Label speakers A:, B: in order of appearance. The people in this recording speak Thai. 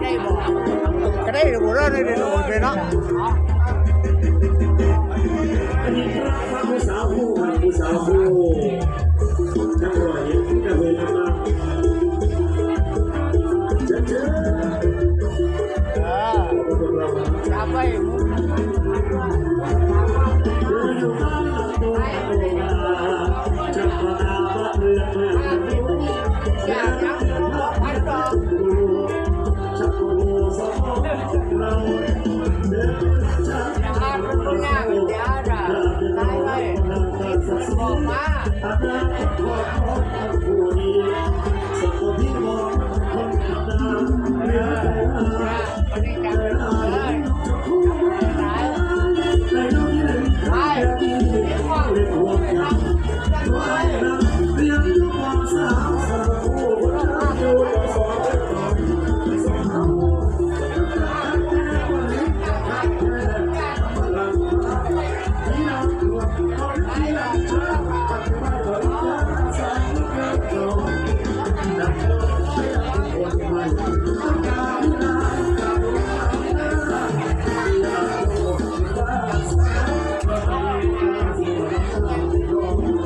A: ได้บอก
B: ก็ได้ดูแล้วได้ดูเลยเนาะ
C: ผู้สาวผู้ครับผู้สาวผู้นักร้อยที่จะเห็นมาเจ้า
A: จำไว้อยากยังบอกพันดอกอย่าเป็นคนยากอย่าด่าตายไปบอกมาวันนี้จังเลย